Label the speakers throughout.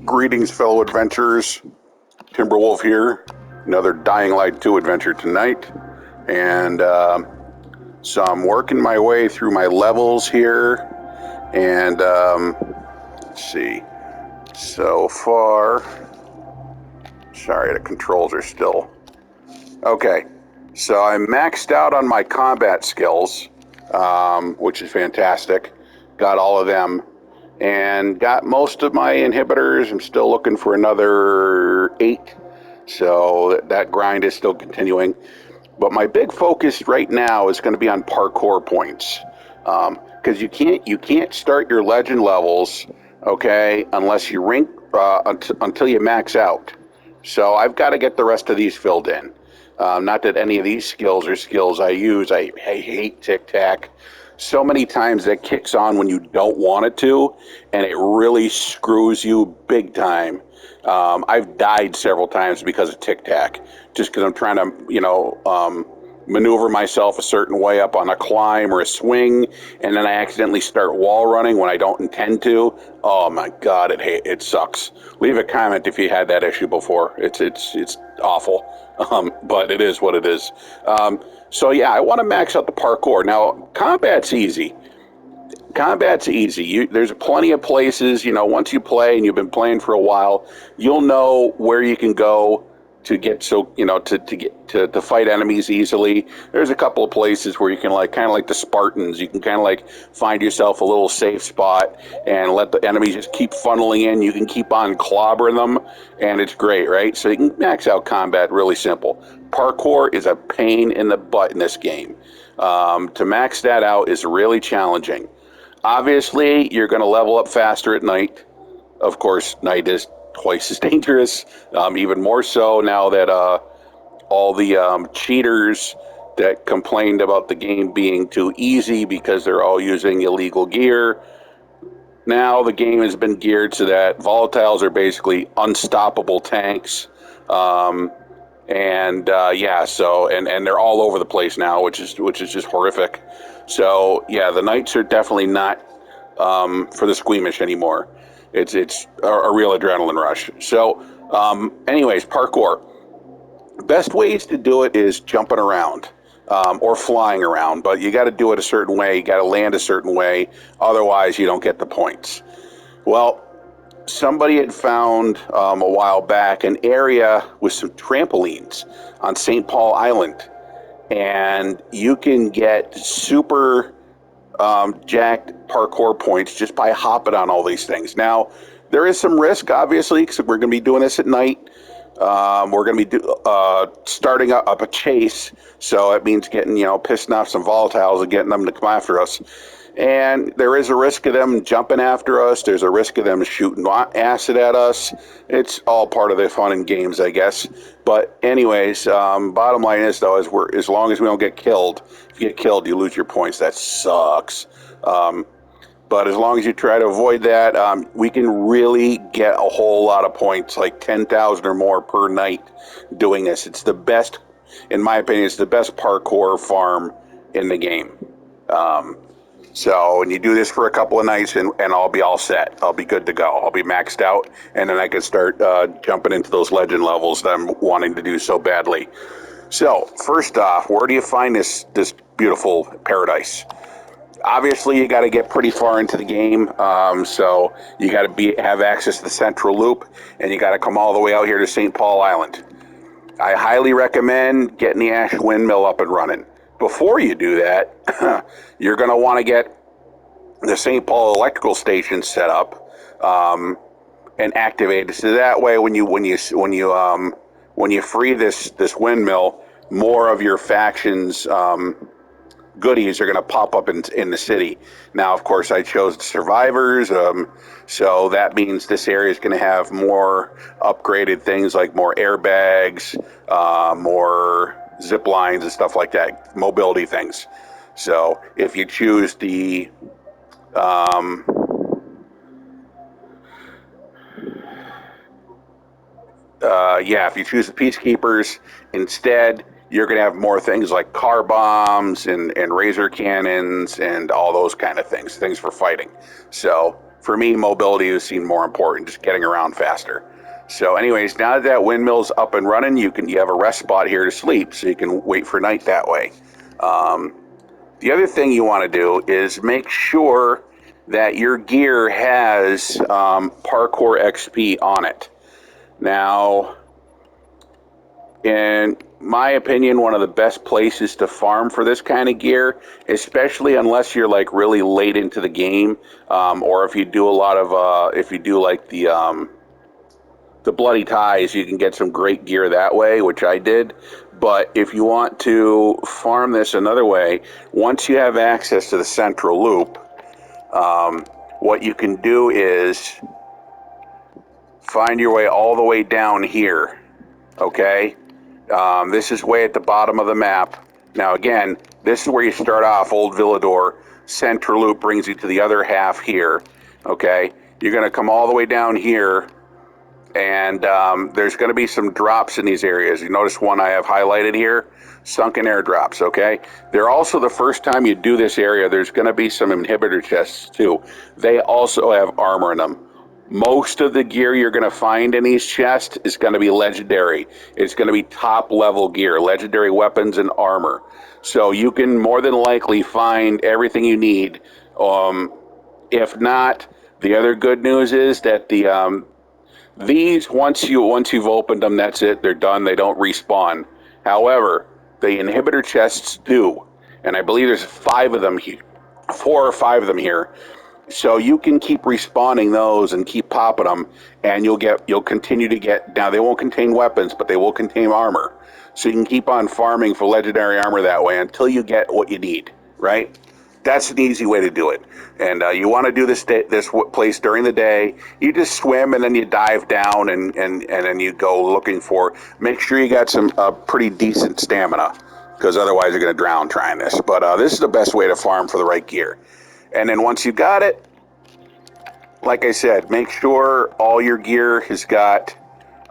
Speaker 1: Greetings, fellow adventurers. Timberwolf here. Another Dying Light 2 adventure tonight. And so I'm working my way through my levels here. And let's see. So far, sorry, the controls are still. Okay, so I'm maxed out on my combat skills, which is fantastic. Got all of them. And got most of my inhibitors. I'm still looking for another 8. So that grind is still continuing. But my big focus right now is going to be on parkour points. Because you can't start your legend levels, okay, unless you rank until you max out. So I've got to get the rest of these filled in. Not that any of these skills are skills I use. I hate tic-tac. So many times that kicks on when you don't want it to, and it really screws you big time. I've died several times because of tic-tac, just because I'm trying to, maneuver myself a certain way up on a climb or a swing, and then I accidentally start wall running when I don't intend to. Oh my God, it sucks. Leave a comment if you had that issue before. It's awful, but it is what it is. So yeah, I want to max out the parkour. Now, combat's easy. There's plenty of places, once you play and you've been playing for a while, you'll know where you can go to get to fight enemies easily. There's a couple of places where you can kind of like the Spartans, you can kind of find yourself a little safe spot and let the enemies just keep funneling in. You can keep on clobbering them, and it's great, right? So you can max out combat really simple. Parkour is a pain in the butt in this game. To max that out is really challenging. Obviously, you're going to level up faster at night. Of course, night is twice as dangerous, even more so now that all the cheaters that complained about the game being too easy because they're all using illegal gear. Now the game has been geared so that volatiles are basically unstoppable tanks. And they're all over the place now, which is just horrific. So yeah, the nights are definitely not for the squeamish anymore. It's a real adrenaline rush. So anyways, parkour. Best ways to do it is jumping around or flying around, but you got to do it a certain way. You got to land a certain way. Otherwise, you don't get the points. Well, somebody had found a while back an area with some trampolines on St. Paul Island, and you can get super jacked parkour points just by hopping on all these things. Now, there is some risk, obviously, because we're going to be doing this at night. We're going to be starting up a chase, so it means getting, pissing off some volatiles and getting them to come after us. And there is a risk of them jumping after us. There's a risk of them shooting acid at us. It's all part of the fun and games, I guess. But anyways, bottom line is, though, as long as we don't get killed, if you get killed, you lose your points. That sucks. But as long as you try to avoid that, we can really get a whole lot of points, like 10,000 or more per night doing this. It's the best, in my opinion, it's the best parkour farm in the game. So when you do this for a couple of nights, and I'll be all set. I'll be good to go. I'll be maxed out, and then I can start jumping into those legend levels that I'm wanting to do so badly. So first off, where do you find this beautiful paradise? Obviously, you got to get pretty far into the game, so you got to have access to the central loop, and you got to come all the way out here to St. Paul Island. I highly recommend getting the Ash Windmill up and running. Before you do that, you're going to want to get the St. Paul electrical station set up and activated. So that way, when you free this windmill, more of your faction's goodies are going to pop up in the city. Now, of course, I chose the survivors, so that means this area is going to have more upgraded things like more airbags, more zip lines and stuff like that, mobility things. So if you choose the if you choose the Peacekeepers instead, you're going to have more things like car bombs and razor cannons and all those kind of things for fighting. So for me, mobility has seemed more important, just getting around faster. So anyways, now that that windmill's up and running, you have a rest spot here to sleep, so you can wait for night that way. The other thing you want to do is make sure that your gear has Parkour XP on it. Now, in my opinion, one of the best places to farm for this kind of gear, especially unless you're like really late into the game, or if you do a lot of, if you do like the bloody ties, you can get some great gear that way, which I did. But if you want to farm this another way, once you have access to the central loop, what you can do is find your way all the way down here, okay? This is way at the bottom of the map. Now again, this is where you start off, Old Villador. Central loop brings you to the other half here, okay? You're gonna come all the way down here, and there's gonna be some drops in these areas. You notice one I have highlighted here, sunken airdrops, okay? They're also, the first time you do this area, there's gonna be some inhibitor chests too. They also have armor in them. Most of the gear you're going to find in these chests is going to be legendary. It's going to be top level gear, legendary weapons and armor. So you can more than likely find everything you need. If not, the other good news is that these, once you've opened them, that's it. They're done. They don't respawn. However, the inhibitor chests do, and I believe there's 5 of them here, 4 or 5 of them here. So you can keep respawning those and keep popping them, and you'll continue to get. Now they won't contain weapons, but they will contain armor. So you can keep on farming for legendary armor that way until you get what you need. Right? That's an easy way to do it. And you want to do this place during the day. You just swim and then you dive down and then you go looking for. Make sure you got some pretty decent stamina, because otherwise you're going to drown trying this. But this is the best way to farm for the right gear. And then once you got it, like I said, make sure all your gear has got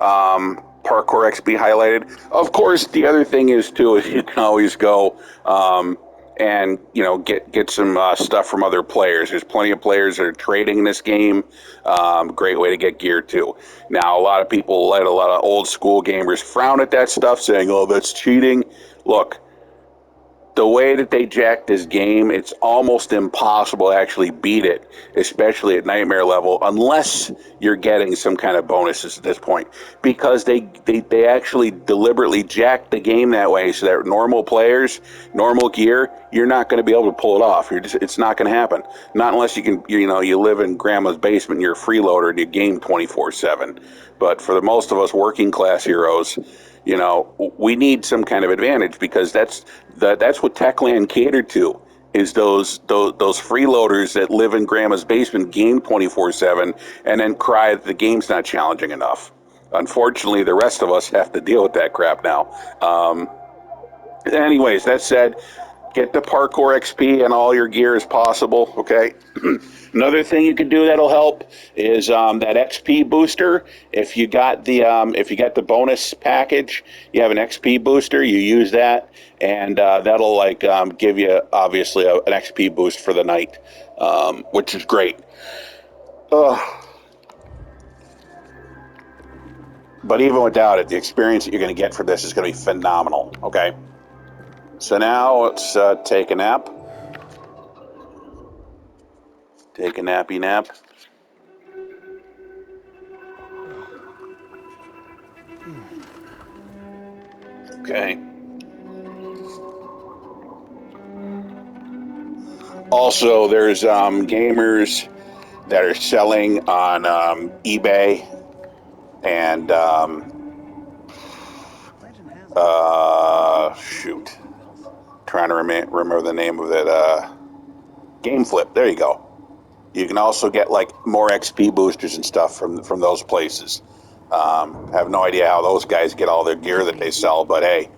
Speaker 1: Parkour XP highlighted. Of course, the other thing is too, is you can always go and get some stuff from other players. There's plenty of players that are trading in this game. Great way to get gear too. Now, a lot of people, a lot of old school gamers frown at that stuff, saying, "Oh, that's cheating." Look. The way that they jack this game, it's almost impossible to actually beat it, especially at nightmare level, unless you're getting some kind of bonuses at this point. Because they actually deliberately jack the game that way so that normal players, normal gear, you're not going to be able to pull it off. It's not going to happen. Not unless you live in grandma's basement and you're a freeloader and you game 24/7. But for the most of us working class heroes, we need some kind of advantage, because that's what Techland catered to, is those freeloaders that live in grandma's basement, game 24/7, and then cry that the game's not challenging enough. Unfortunately, the rest of us have to deal with that crap now. Anyways, that said, get the Parkour XP and all your gear as possible, okay? Another thing you can do that'll help is that XP booster. If you got the bonus package, you have an XP booster. You use that, and that'll give you obviously an XP boost for the night, which is great. But even without it, the experience that you're going to get for this is going to be phenomenal. Okay. So now let's take a nap. Take a nappy nap. Okay. Also, there's gamers that are selling on eBay and shoot, trying to remember the name of it. Game Flip. There you go. You can also get more XP boosters and stuff from those places. Have no idea how those guys get all their gear that they sell, but hey,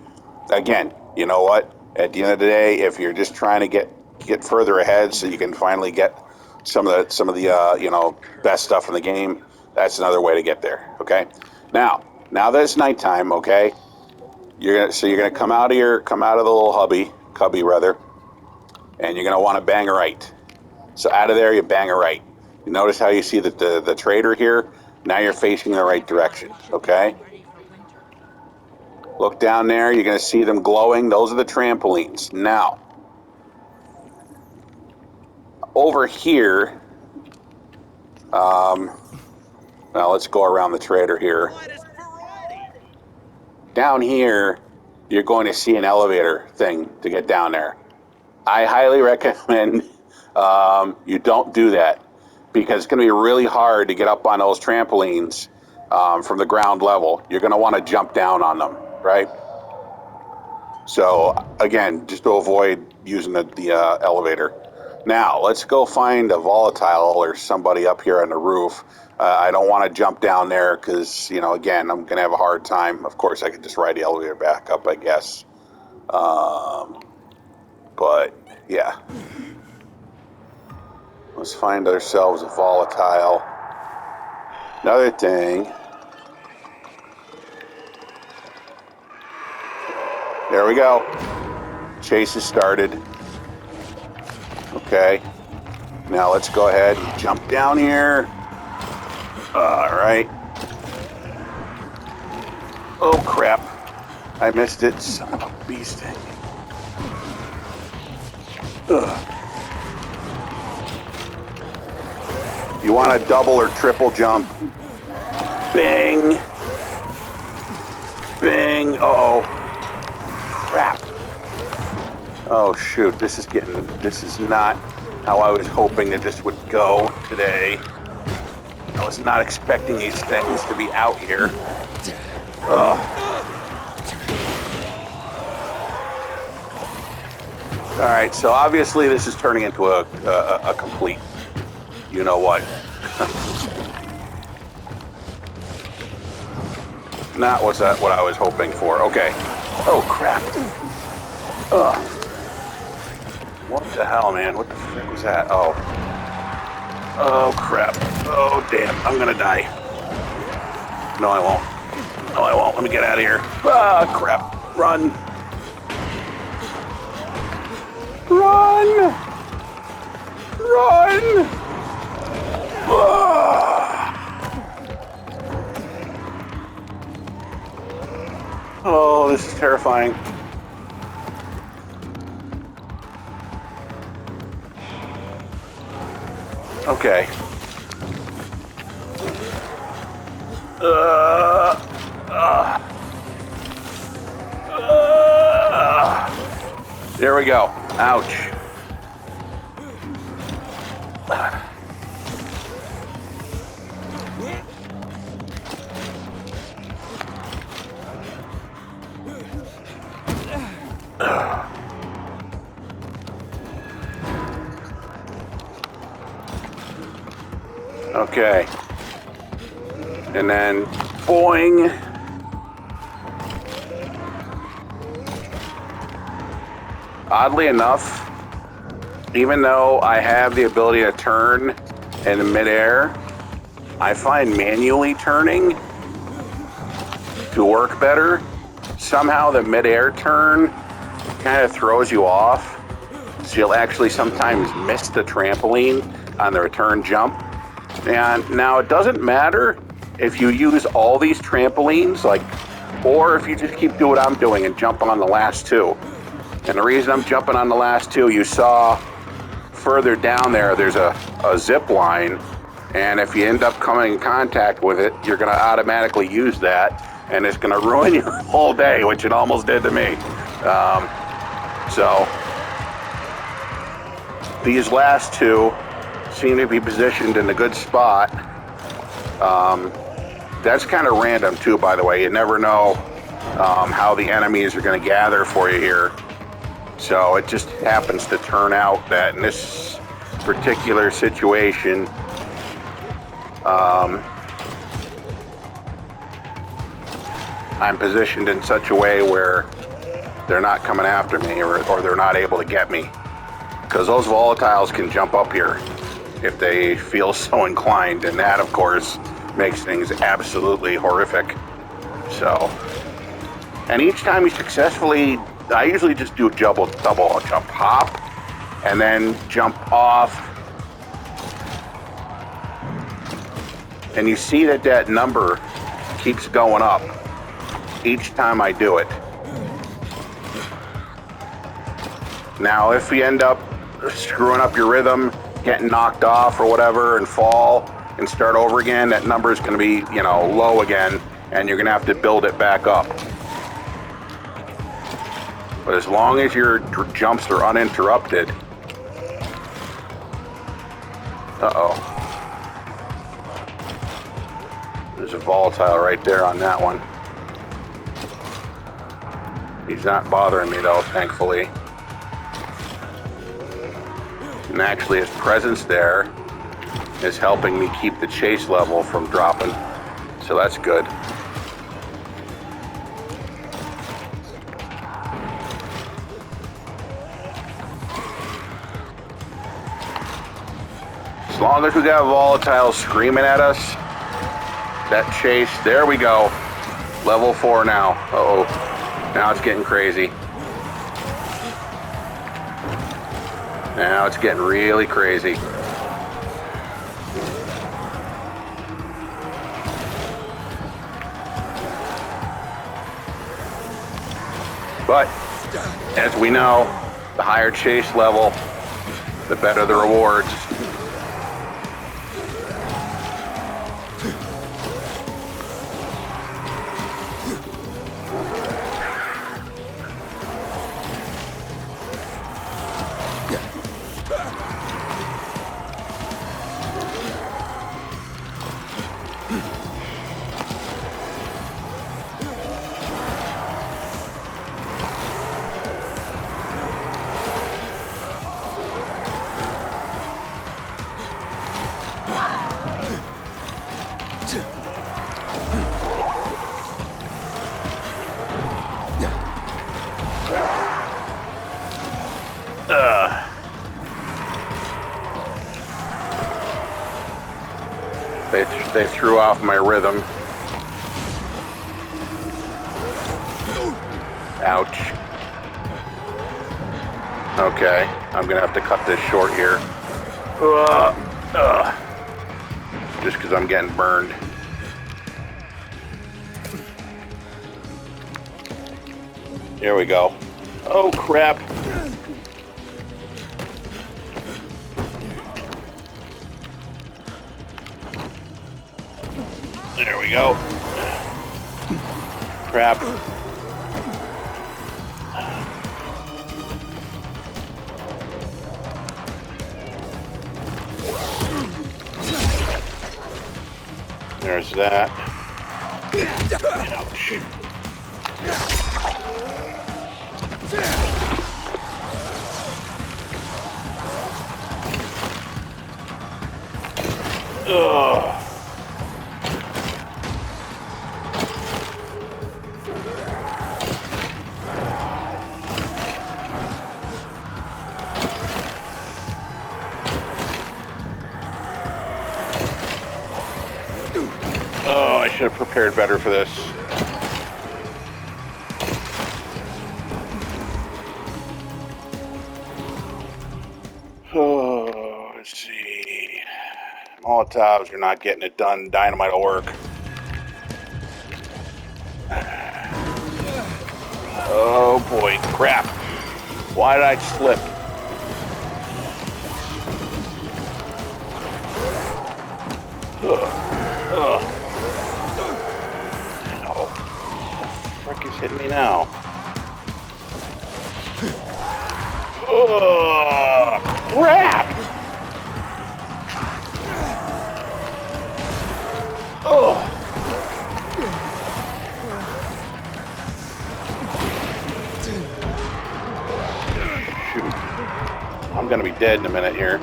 Speaker 1: again, you know what? At the end of the day, if you're just trying to get further ahead so you can finally get some of the best stuff in the game, that's another way to get there. Okay. Now that it's nighttime, okay, you're gonna come out of the little cubby rather, and you're gonna want to bang a right. So out of there, you bang a right. You notice how you see the trader here? Now you're facing the right direction, okay? Look down there, you're going to see them glowing. Those are the trampolines. Now, over here, now let's go around the trader here. Down here, you're going to see an elevator thing to get down there. I highly recommend you don't do that because it's going to be really hard to get up on those trampolines from the ground level. You're going to want to jump down on them, right? So again, just to avoid using the elevator. Now, let's go find a volatile or somebody up here on the roof. I don't want to jump down there because, you know, again, I'm going to have a hard time. Of course, I could just ride the elevator back up, I guess. But, yeah. Let's find ourselves a volatile. Another thing. There we go. Chase has started. Okay. Now let's go ahead and jump down here. All right. Oh, crap. I missed it. Son of a bee sting. Ugh. You want to double or triple jump. Bing. Bing. Uh-oh. Crap. Oh, shoot. This is not how I was hoping that this would go today. I was not expecting these things to be out here. Ugh. All right, so obviously this is turning into a complete you-know-what. Not what I was hoping for. Okay. Oh, crap. Ugh. What the hell, man? What the frick was that? Oh. Oh, crap. Oh, damn. I'm gonna die. No, I won't. No, I won't. Let me get out of here. Ah, crap. Run. Run! Run! Oh, this is terrifying. Okay. There we go. Ouch. Okay. And then, boing. Oddly enough, even though I have the ability to turn in midair, I find manually turning to work better. Somehow the midair turn kind of throws you off. So you'll actually sometimes miss the trampoline on the return jump. And now it doesn't matter if you use all these trampolines, or if you just keep doing what I'm doing and jump on the last two. And the reason I'm jumping on the last two, you saw further down there, there's a zip line. And if you end up coming in contact with it, you're going to automatically use that. And it's going to ruin your whole day, which it almost did to me. So these last two seem to be positioned in a good spot. That's kind of random too, by the way. You never know how the enemies are going to gather for you here. So it just happens to turn out that in this particular situation, I'm positioned in such a way where they're not coming after me or they're not able to get me. Because those volatiles can jump up here if they feel so inclined, and that, of course, makes things absolutely horrific. So, and each time you successfully, I usually just do a double jump hop, and then jump off, And you see that that number keeps going up each time I do it. Now, if you end up screwing up your rhythm, getting knocked off or whatever and fall and start over again, that number is going to be, you know, low again, and you're going to have to build it back up. But as long as your jumps are uninterrupted... Uh-oh. There's a volatile right there on that one. He's not bothering me though, thankfully. And actually his presence there is helping me keep the chase level from dropping. So that's good. As long as we got volatiles screaming at us, that chase, there we go. Level 4 now. Uh-oh. Now it's getting crazy. Now it's getting really crazy. But, as we know, the higher chase level, the better the rewards. They threw off my rhythm. Ouch. Okay, I'm gonna have to cut this short here. Just because I'm getting burned. Here we go. Oh crap. There we go. Crap. There's that. Ouch. Ugh. Oh, I should have prepared better for this. Oh, let's see. Molotovs are not getting it done. Dynamite will work. Oh boy, crap. Why did I slip? Frick is hitting me now. Crap! Shoot. I'm gonna be dead in a minute here.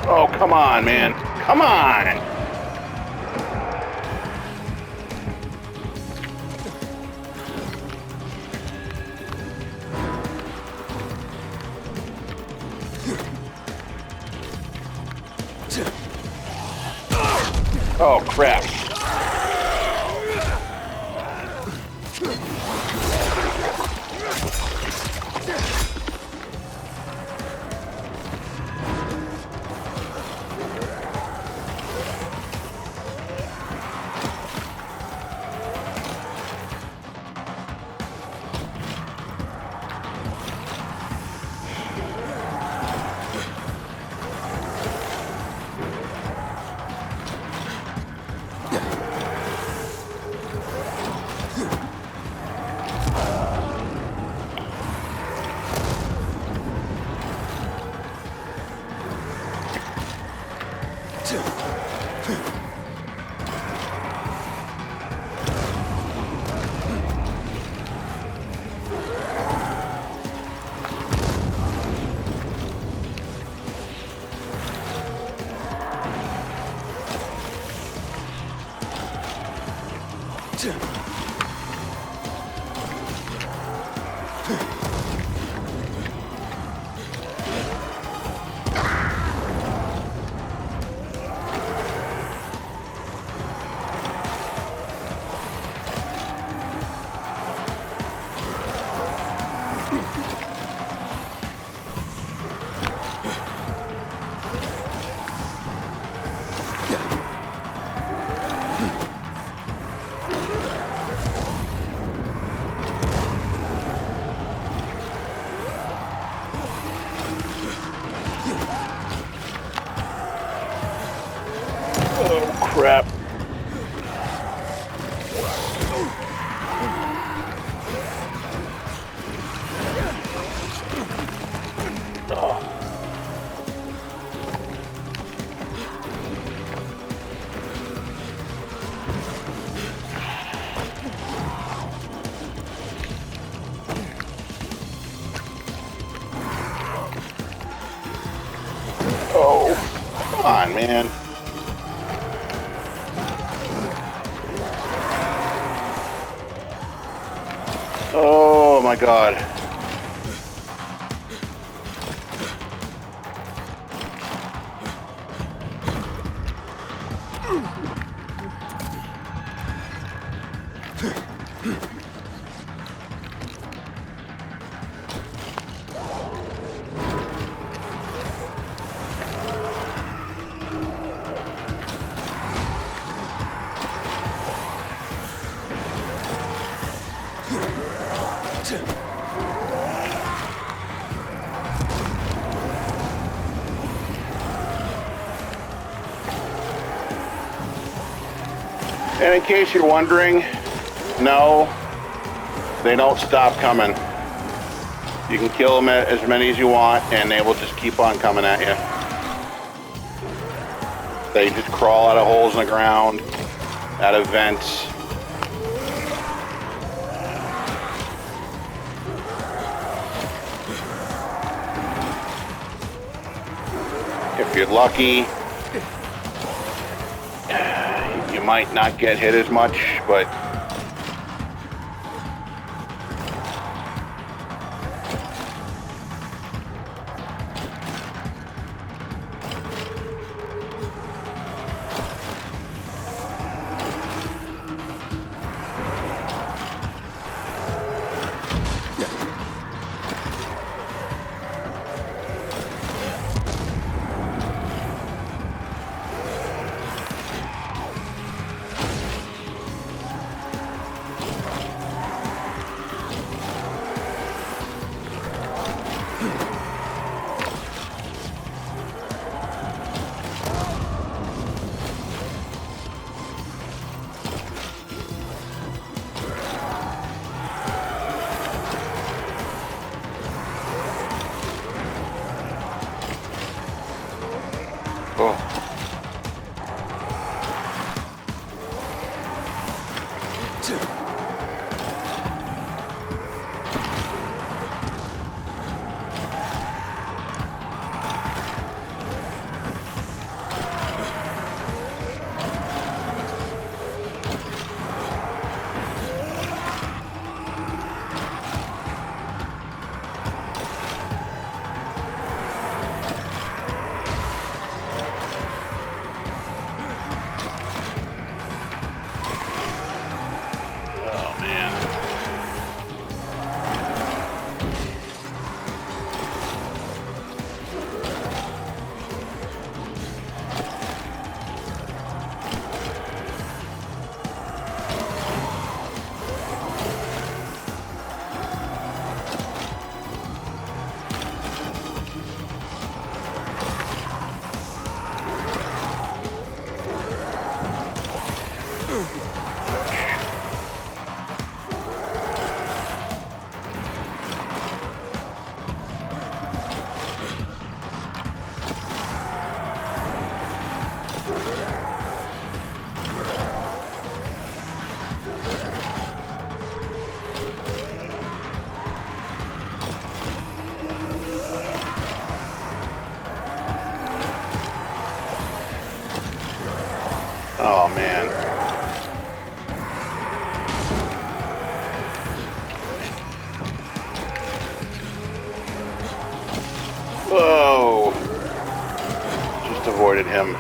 Speaker 1: Oh, come on, man. Come on! Oh, crap. on, man. Oh my god. And in case you're wondering, no, they don't stop coming. You can kill them as many as you want, and they will just keep on coming at you. They just crawl out of holes in the ground, out of vents. If you're lucky, you might not get hit as much, but oh man. Whoa. Just avoided him.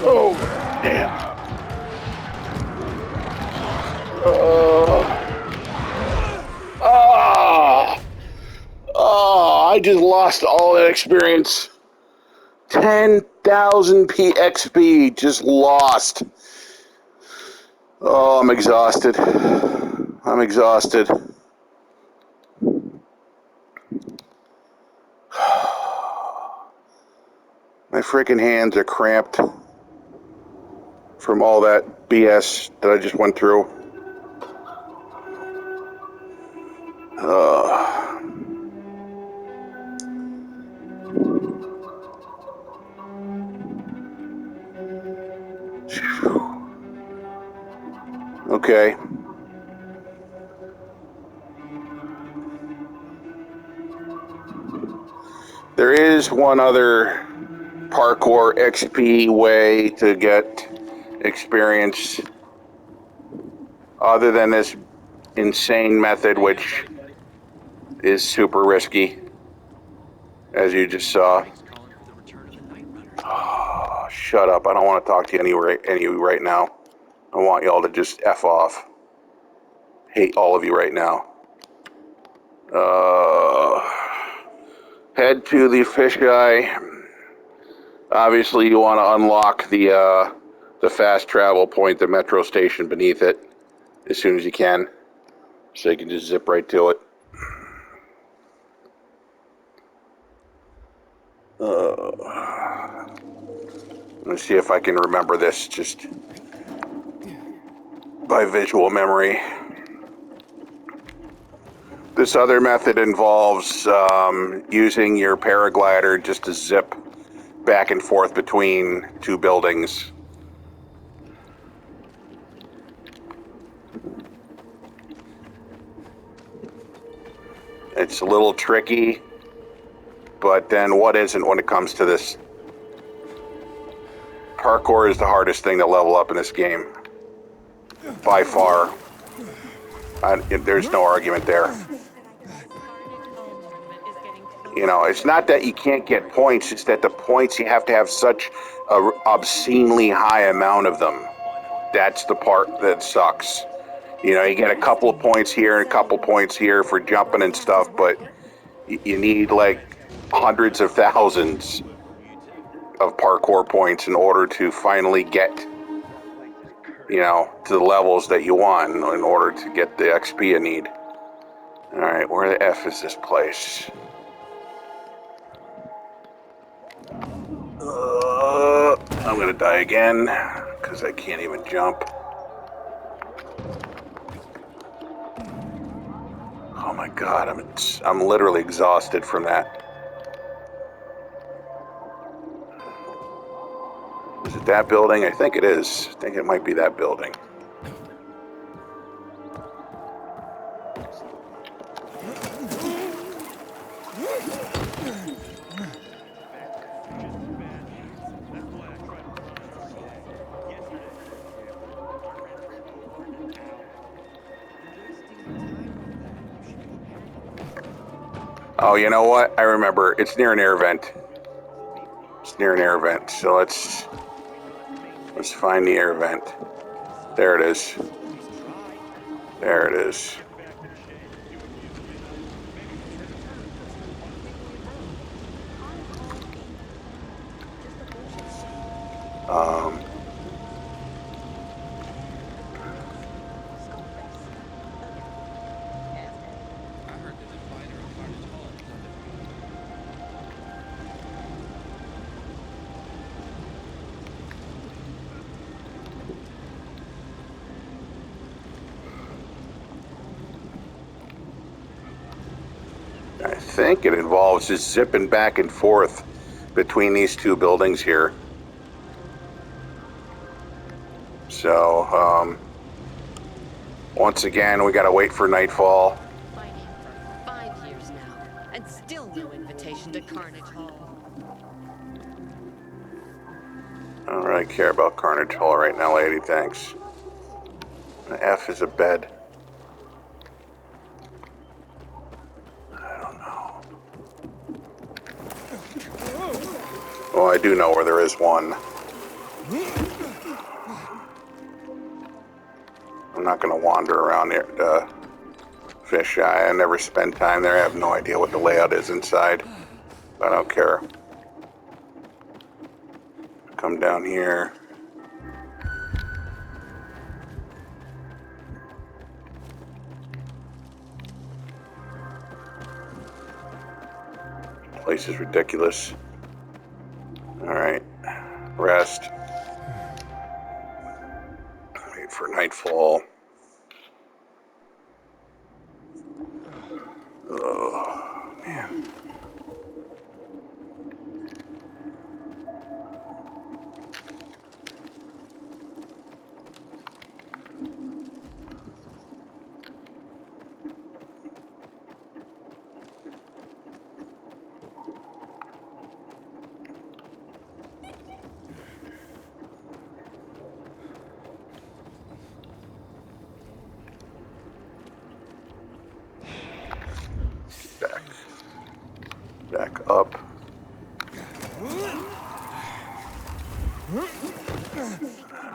Speaker 1: Oh, damn. Oh, I just lost all that experience. 10,000 PXP just lost. Oh, I'm exhausted. I'm exhausted. My freaking hands are cramped from all that BS that I just went through. Okay. There is one other parkour XP way to get experience other than this insane method, which is super risky, as you just saw. Oh, shut up. I don't want to talk to any of you right now. I want y'all to just F off. Hate all of you right now. Head to the fisheye. Obviously, you want to unlock the fast travel point, the metro station beneath it, as soon as you can, so you can just zip right to it. Let's see if I can remember this just by visual memory. This other method involves using your paraglider just to zip back and forth between two buildings. It's a little tricky, but then what isn't when it comes to this? Parkour is the hardest thing to level up in this game, by far. There's no argument there. You know, it's not that you can't get points, it's that the points, you have to have such an obscenely high amount of them. That's the part that sucks. You know, you get a couple of points here and a couple points here for jumping and stuff, but you need like hundreds of thousands of parkour points in order to finally get, you know, to the levels that you want in order to get the XP you need. Alright, where the F is this place? I'm gonna die again, because I can't even jump. Oh my god, I'm literally exhausted from that. Is it that building? I think it is. I think it might be that building. Oh, you know what? I remember. It's near an air vent. It's near an air vent. So let's find the air vent. There it is. There it is. I think it involves just zipping back and forth between these two buildings here. So, once again, we gotta wait for nightfall.
Speaker 2: Fighting for 5 years now, and still no invitation to Carnage Hall.
Speaker 1: I don't really care about Carnage Hall right now, lady, thanks. The F is a bed. I don't know. Oh, I do know where there is one. I'm not going to wander around there to fish. I never spend time there. I have no idea what the layout is inside. I don't care. Come down here. Place is ridiculous. Alright. Rest. Wait for nightfall. Oh, man. Back up.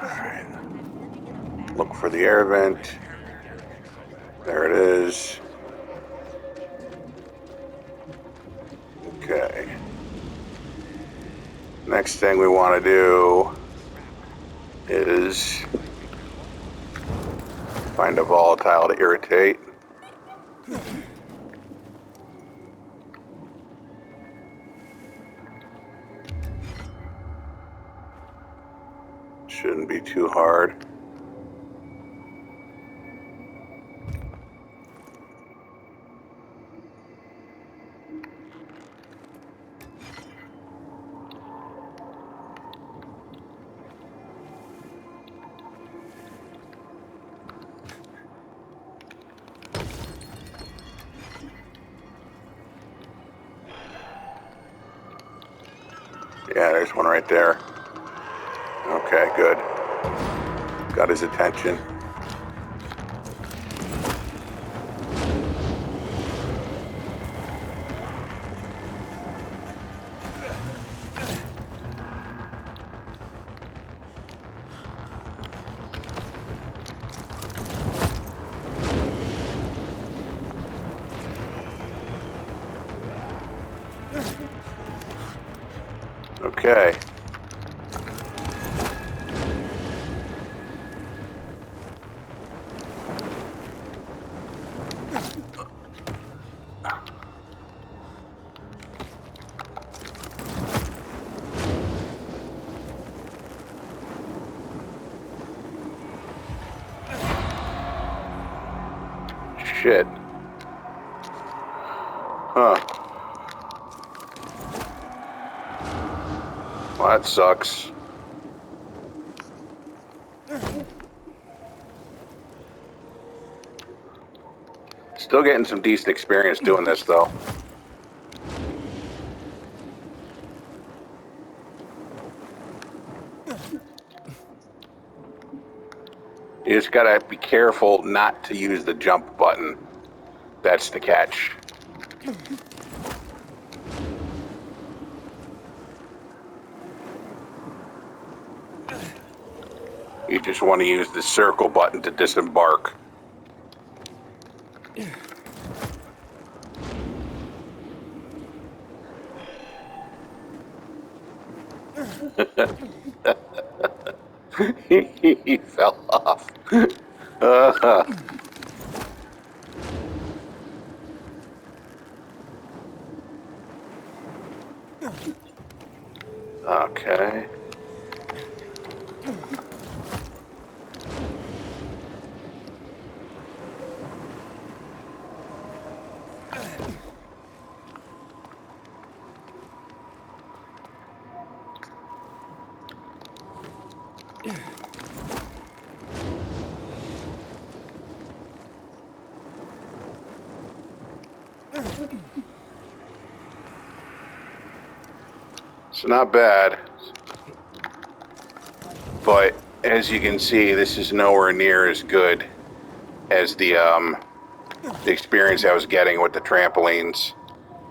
Speaker 1: Alright. Look for the air vent. There it is. Okay. Next thing we want to do is find a volatile to irritate. Shouldn't be too hard. Yeah, there's one right there. Okay, good. Got his attention. Okay. Shit. Huh. Well, that sucks. Still getting some decent experience doing this, though. You just gotta be careful not to use the jump button. That's the catch. You just want to use the circle button to disembark. He fell off. Okay. It's not bad, but as you can see, this is nowhere near as good as the experience I was getting with the trampolines.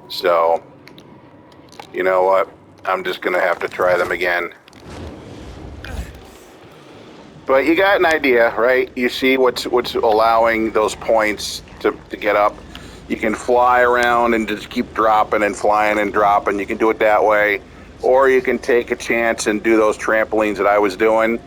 Speaker 1: So, you know what? I'm just gonna have to try them again. But you got an idea, right? You see what's allowing those points to get up. You can fly around and just keep dropping and flying and dropping. You can do it that way. Or you can take a chance and do those trampolines that I was doing.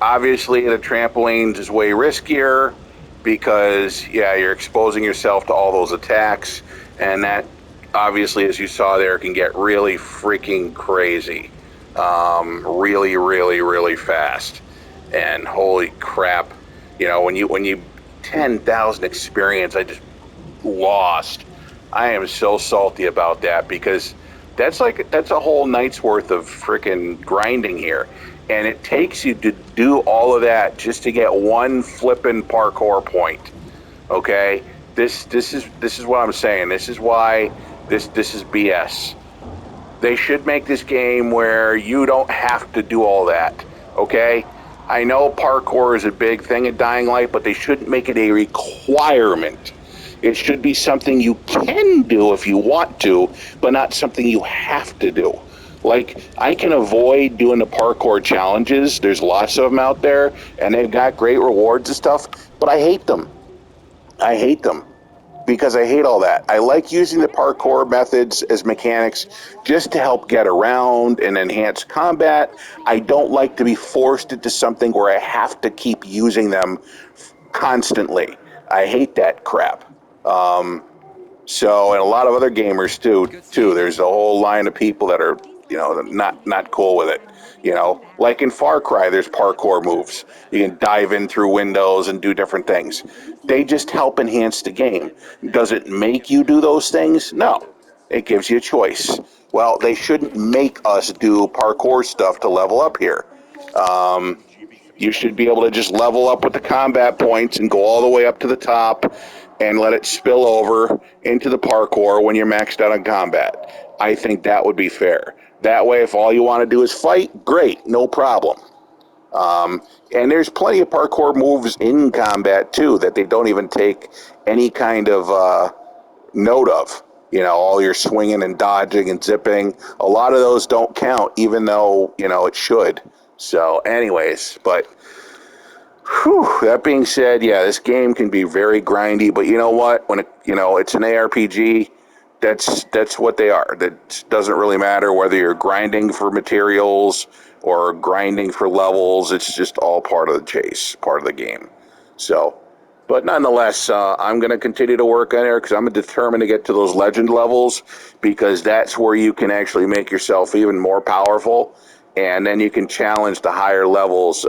Speaker 1: Obviously, the trampolines is way riskier because, yeah, you're exposing yourself to all those attacks. And that, obviously, as you saw there, can get really freaking crazy. Really, really, really fast. And holy crap, when you 10,000 experience, I just lost. I am so salty about that because that's a whole night's worth of freaking grinding here, and it takes you to do all of that just to get one flippin' parkour point. Okay, this is what I'm saying. This is why this is BS. They should make this game where you don't have to do all that, okay? I know parkour is a big thing at Dying Light, but they shouldn't make it a requirement. It should be something you can do if you want to, but not something you have to do. Like, I can avoid doing the parkour challenges. There's lots of them out there, and they've got great rewards and stuff, but I hate them. I hate them because I hate all that. I like using the parkour methods as mechanics just to help get around and enhance combat. I don't like to be forced into something where I have to keep using them constantly. I hate that crap. And a lot of other gamers too. There's a whole line of people that are, not cool with it. Like in Far Cry, there's parkour moves. You can dive in through windows and do different things. They just help enhance the game. Does it make you do those things? No. It gives you a choice. Well, they shouldn't make us do parkour stuff to level up here. You should be able to just level up with the combat points and go all the way up to the top and let it spill over into the parkour when you're maxed out on combat. I think that would be fair. That way, if all you want to do is fight, great, no problem. And there's plenty of parkour moves in combat, too, that they don't even take any kind of note of. All your swinging and dodging and zipping. A lot of those don't count, even though, it should. So, anyways, but that being said, yeah, this game can be very grindy, but you know what? When it's an ARPG, that's what they are. That doesn't really matter whether you're grinding for materials or grinding for levels. It's just all part of the chase, part of the game. So, but nonetheless, I'm going to continue to work on there because I'm determined to get to those legend levels because that's where you can actually make yourself even more powerful, and then you can challenge the higher levels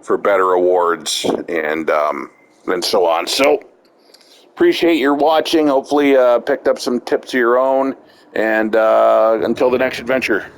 Speaker 1: for better awards and so on. So appreciate your watching. Hopefully picked up some tips of your own. And until the next adventure.